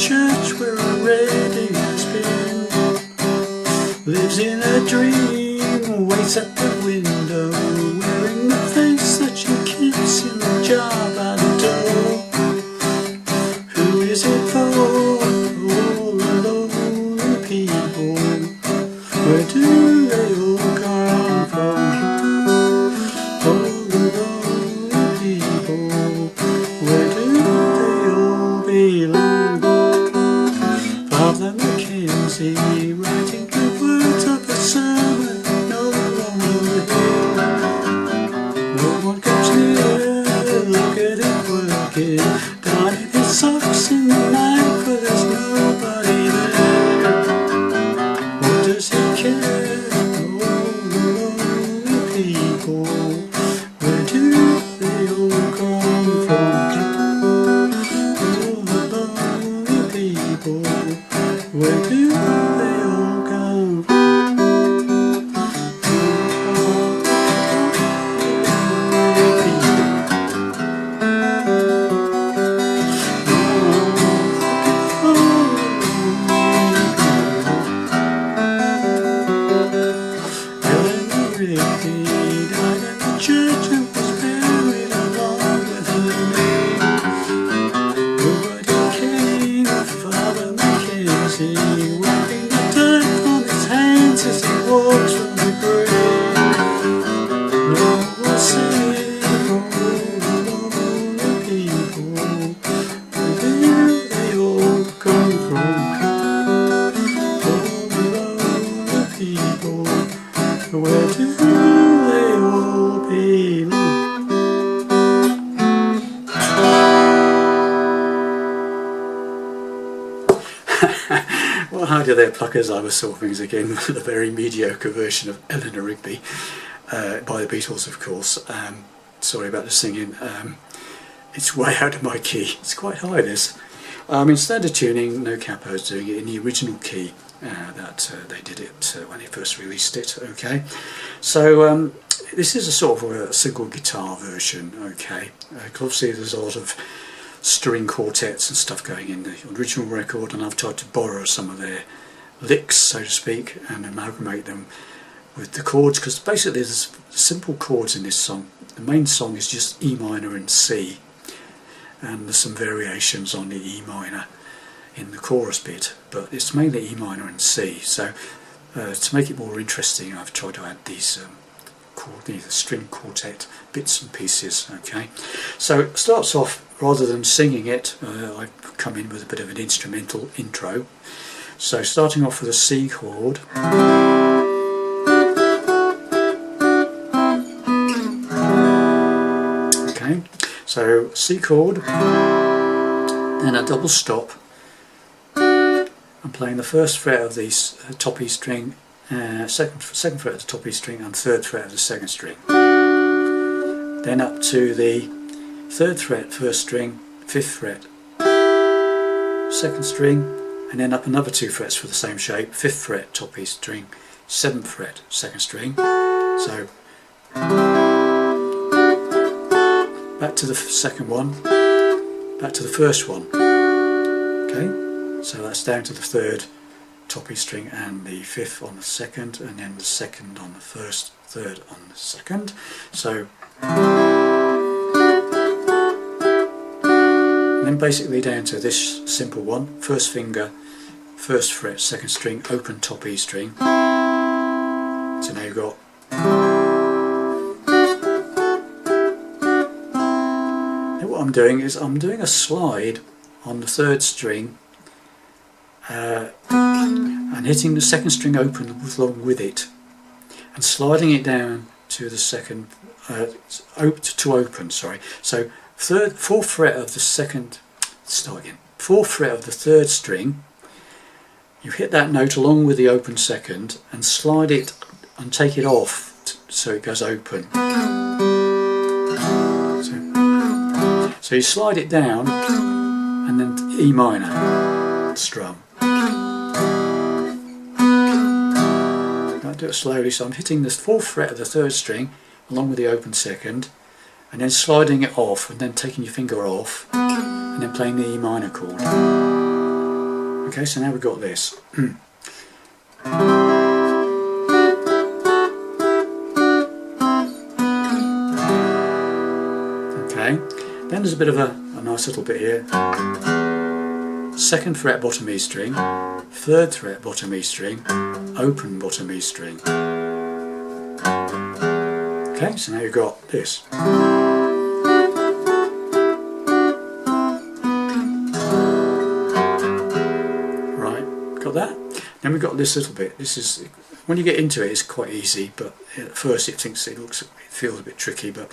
church where a ready has been. Lives in a dream, waits at the window, wearing the face that she keeps in the jar by the door. Who is it for? All the lonely people. Where do they all come from? All the lonely people. Where do they all belong? Father Mackenzie writing the words of a sermon, no one will hear. No one comes near, look at it working. Darning his socks in the night, but there's nobody there. What does he care? All the lonely people. Where do they all come from? All the lonely people. Where do they all come from? Eleanor Rigby died in the church and was buried along with her name. Nobody came, Father Mackenzie, wiping the dirt from his hands as he walks from the grave. No one save all the lonely people. Where do they all come from? All the lonely people. Where do they all belong? Well, howdy there, pluckers. I was saw things again with a very mediocre version of Eleanor Rigby by the Beatles, of course. Sorry about the singing. It's way out of my key. It's quite high, this. In standard tuning, no capos doing it in the original key that they did it when they first released it. Okay, so this is a sort of a single guitar version. Okay, obviously there's a lot of string quartets and stuff going in the original record, and I've tried to borrow some of their licks, so to speak, and amalgamate them with the chords, because basically there's simple chords in this song. The main song is just E minor and C, and there's some variations on the E minor in the chorus bit, but it's mainly E minor and C. So to make it more interesting, I've tried to add these string quartet bits and pieces. Okay, so it starts off, rather than singing it, I've come in with a bit of an instrumental intro. So starting off with a C chord, okay, so C chord, then a double stop. I'm playing the first fret of the top E string, second fret of the top E string, and third fret of the second string. Then up to the third fret, first string, fifth fret, second string, and then up another 2 frets for the same shape, fifth fret, top E string, seventh fret, second string. So back to the second one, back to the first one. Okay, so that's down to the third top E string and the fifth on the second, and then the second on the first, third on the second. So and then basically down to this simple one, first finger, first fret, second string, open top E string. So now you've got, now what I'm doing is I'm doing a slide on the third string and hitting the second string open along with it, and sliding it down to the second, to open, sorry. So fourth fret of the second, start again, fourth fret of the third string, you hit that note along with the open second and slide it and take it off so it goes open. So you slide it down and then E minor strum. I'll do it slowly, so I'm hitting the fourth fret of the third string along with the open second, and then sliding it off and then taking your finger off and then playing the E minor chord. Okay, so now we've got this. Okay, then there's a bit of a nice little bit here. 2nd fret bottom E string, 3rd fret bottom E string, open bottom E string. Okay, so now you've got this. Right, got that? Then we've got this little bit. This is, when you get into it, it's quite easy, but at first it feels a bit tricky, but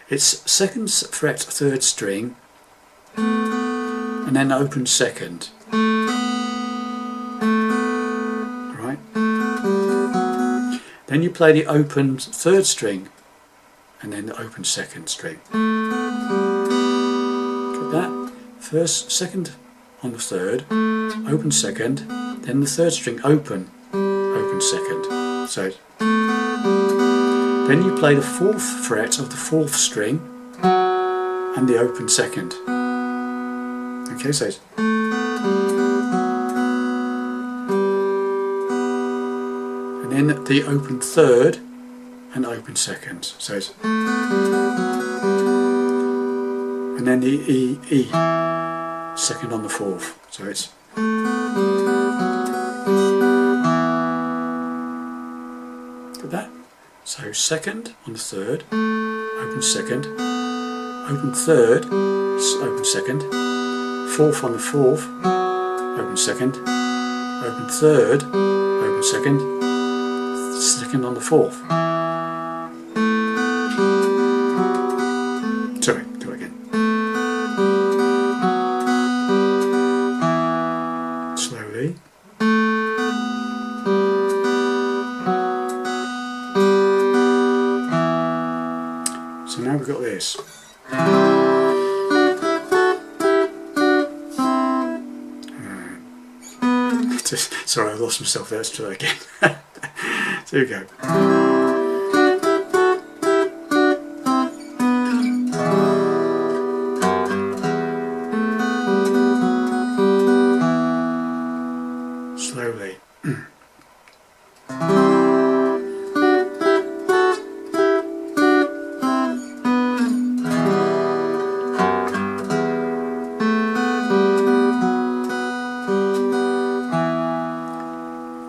it's 2nd fret 3rd string, and then open 2nd. Right? Then you play the open 3rd string, and then the open 2nd string. Got that? 2nd on the 3rd, open 2nd, then the 3rd string open 2nd. So then you play the 4th fret of the 4th string and the open 2nd. Okay, so it's, and then the open 3rd and open 2nd. So it's, and then the E 2nd on the 4th. So it's, got that? So 2nd on the 3rd, open 2nd, open 3rd, open 2nd, 4th on the 4th, open 2nd, open 3rd, open 2nd, 2nd on the 4th. Sorry, do it again. Slowly. So now we've got this. Sorry, I lost myself there. Let's try that again. There you go. Slowly.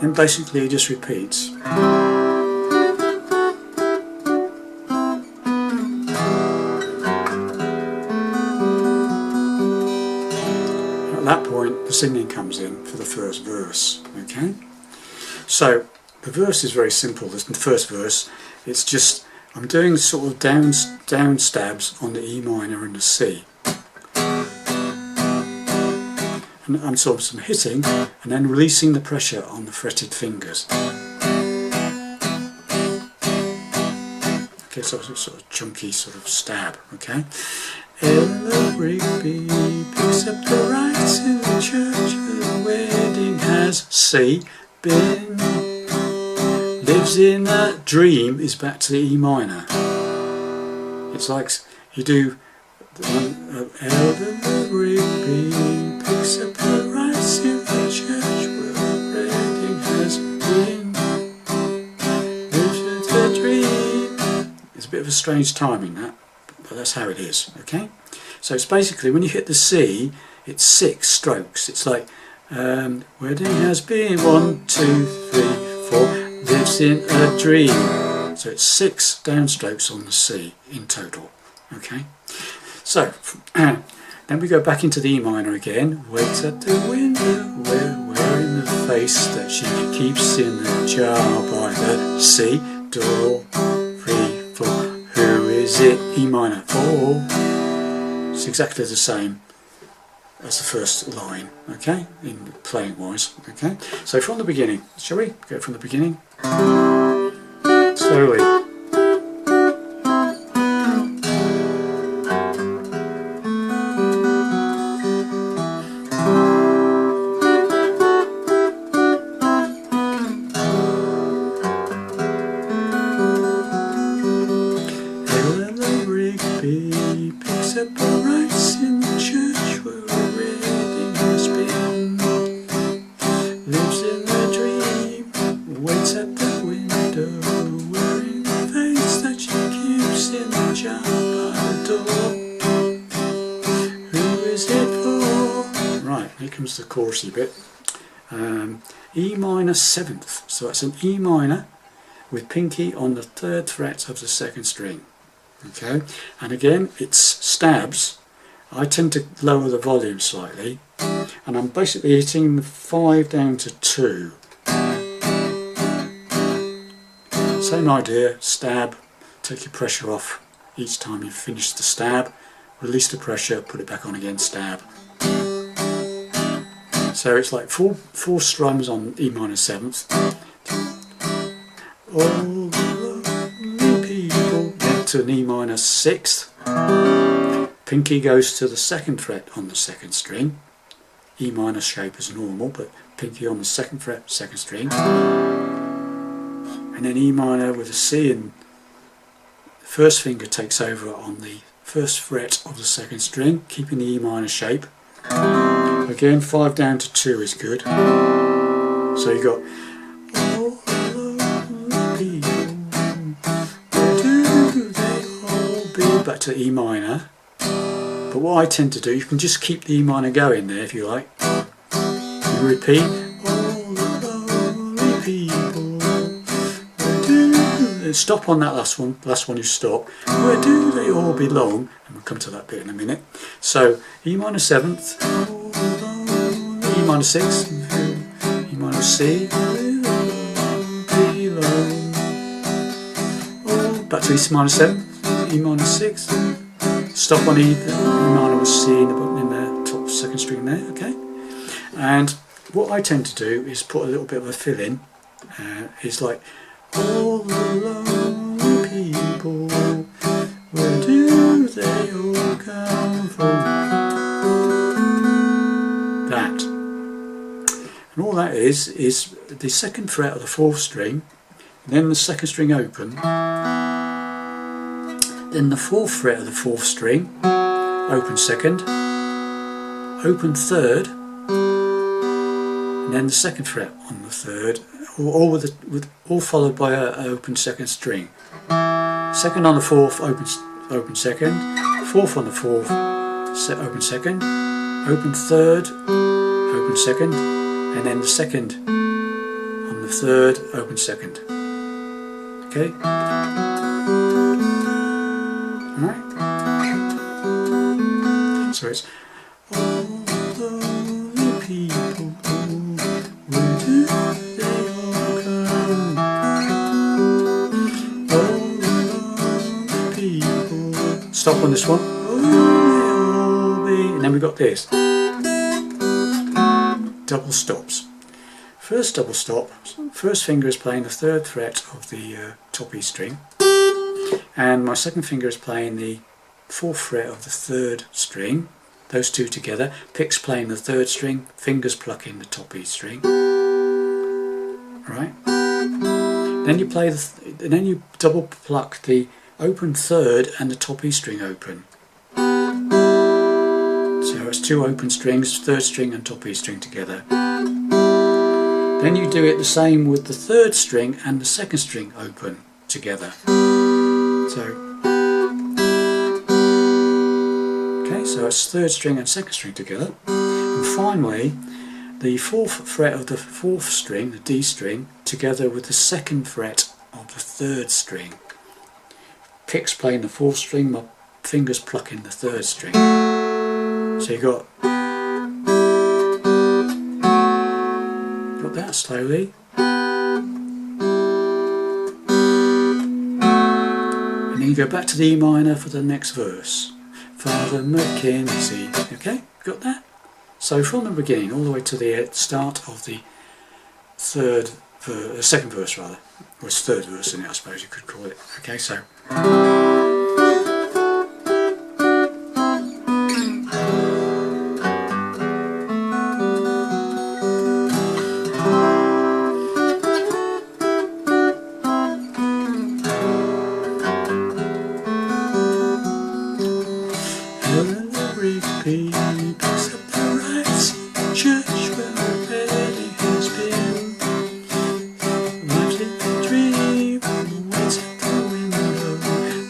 And basically it just repeats. At that point the singing comes in for the first verse. Okay, so the verse is very simple. The first verse, it's just, I'm doing sort of down stabs on the E minor and the C. And I'm sort of hitting and then releasing the pressure on the fretted fingers. Okay, so it's a sort of chunky sort of stab, okay? Eleanor Rigby picks up the rites in the church, her wedding has C been. Lives in a dream is back to the E minor. It's like you do Eleanor Rigby picks up the rites in the church where the wedding has been. Lives in a dream. It's a bit of a strange timing that, but that's how it is, okay? So it's basically, when you hit the C, it's 6 strokes. It's like, wedding has been 1, 2, 3, 4, lives in a dream. So it's 6 downstrokes on the C in total, okay? So, then we go back into the E minor again. Waits at the window, wearing the face that she keeps in the jar by the C. Do, re, for, who is it? E minor, for. It's exactly the same as the first line, okay, in playing wise, okay. So from the beginning, shall we go from the beginning? Slowly. Eleanor Rigby picks up the rites in the church where a wedding has been. shut by the door. Who is it for? Right, here comes the chorusy bit. E minor 7th, so that's an E minor with pinky on the 3rd fret of the 2nd string. Okay, and again it's stabs. I tend to lower the volume slightly, and I'm basically hitting the 5 down to 2. Same idea, stab, take your pressure off each time you finish the stab, release the pressure, put it back on again, stab. So it's like four strums on E minor 7th. All the people, back to an E minor 6th. Pinky goes to the 2nd fret on the 2nd string. E minor shape as normal, but pinky on the 2nd fret, 2nd string. And then E minor with a C, and the 1st finger takes over on the 1st fret of the 2nd string, keeping the E minor shape. Again, 5 down to 2 is good. So you got all the people, where do they all be? Back to E minor. But what I tend to do, you can just keep the E minor going there if you like. You repeat. All the people, where do... Stop on that last one you stop. Where do they all belong? And we'll come to that bit in a minute. So E minor 7th, E minor 6th, E minor C, back to E minor 7th, E minor 6th. Stop on E minor with C in the top 2nd string there, okay? And what I tend to do is put a little bit of a fill in. It's like, all the lonely people, where do they all come from? That. And all that is the 2nd fret of the 4th string, then the 2nd string open, then the 4th fret of the 4th string, open 2nd, open 3rd, and then the 2nd fret on the 3rd, all followed by an open 2nd string. 2nd on the 4th, open 2nd, 4th on the 4th, open 2nd, open 3rd, open 2nd, and then the 2nd on the 3rd, open 2nd. Okay? Alright? So it's all the people, where do they all come? All the people. Stop on this one. And then we've got this. Double stops. First double stop, 1st finger is playing the 3rd fret of the top E string, and my 2nd finger is playing the 4th fret of the 3rd string. Those two together. Pick's playing the 3rd string, fingers plucking the top E string. Right. Then you play then you double pluck the open 3rd and the top E string open. So it's 2 open strings, 3rd string and top E string together. Then you do it the same with the 3rd string and the 2nd string open together. So it's 3rd string and 2nd string together. And finally, the 4th fret of the 4th string, the D string, together with the 2nd fret of the 3rd string. Pick's playing the 4th string, my fingers plucking the 3rd string. So you got that slowly. And then you go back to the E minor for the next verse. Father Mackenzie. Okay, got that? So from the beginning all the way to the start of the 2nd verse rather. Or it's 3rd verse in it, I suppose you could call it. Okay, so Eleanor Rigby picks up the rights in church where her wedding has been. Lives in a dream and waits at the window where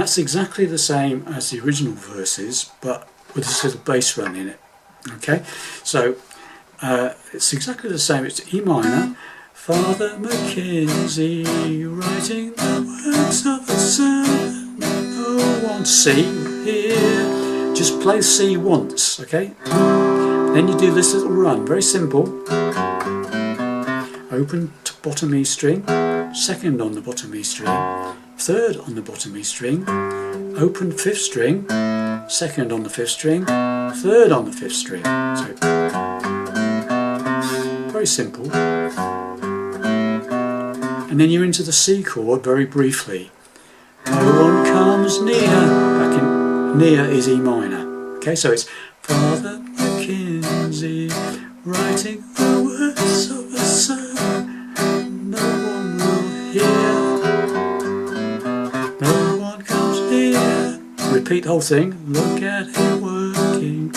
That's exactly the same as the original verses, but with this little bass run in it. Okay, so it's exactly the same. It's E minor, Father Mackenzie writing the words of a sermon. No one C here. Just play C once, okay? Then you do this little run, very simple. Open to bottom E string, second on the bottom E string, third on the bottom E string, open fifth string, second on the fifth string, third on the fifth string. So very simple. And then you're into the C chord very briefly. No one comes near. Back in near is E minor. Okay, so it's Father Mackenzie writing the words of a sermon. No one will hear. No one comes near. Repeat the whole thing. Look at him working,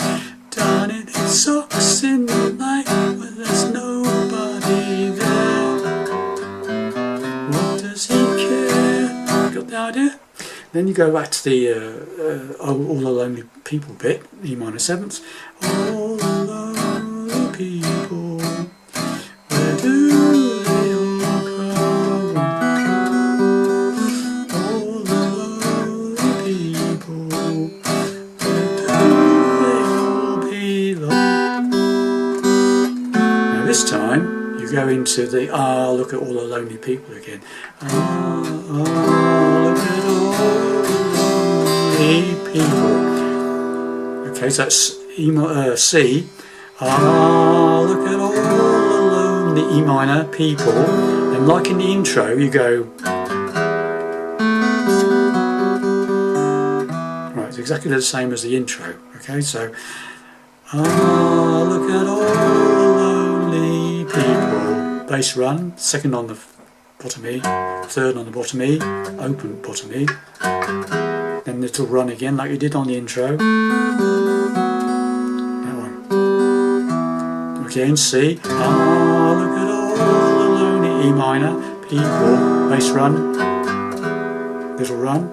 down in his socks in the night when there's nobody there. What does he care? Got the idea? Then you go back to the All the Lonely People bit, E minor seventh. All the lonely people, where do they all come? All the lonely people, where do they all belong? Now this time you go into the look at all the lonely people again. Look at all the people. Okay, so that's C. Look at all the lonely E minor people. And like in the intro, you go. Right, it's exactly the same as the intro. Okay, so look at all the lonely people. Bass run, second on the bottom E, third on the bottom E, open bottom E. Then it'll run again like you did on the intro. That one. Again, C. Look at all the lonely E minor people. Bass run. Little run.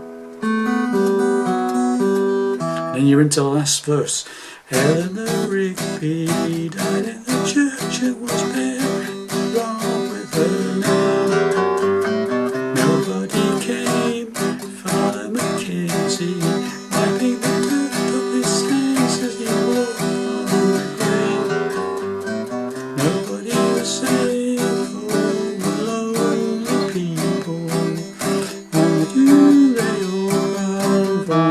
Then you're into the last verse. Eleanor Rigby died in the church and was buried. Wrong with her now. Nobody came. Father Mackenzie wiping the dirt off his hands as he walked on the grave. Nobody was saved. All the lonely people. Where do they all come from?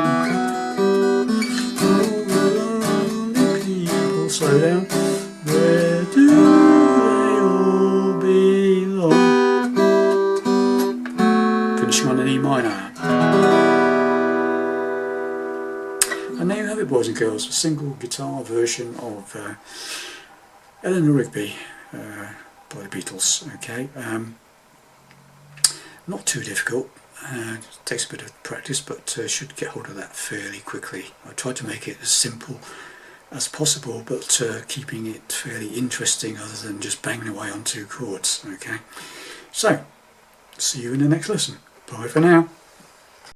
All the lonely people. Slow down. Where do they all belong? Finishing on an E minor. And there you have it, boys and girls, a single guitar version of Eleanor Rigby by the Beatles. Okay, not too difficult, takes a bit of practice, but should get hold of that fairly quickly. I tried to make it as simple as possible, but keeping it fairly interesting other than just banging away on two chords. Okay, so see you in the next lesson. Bye for now.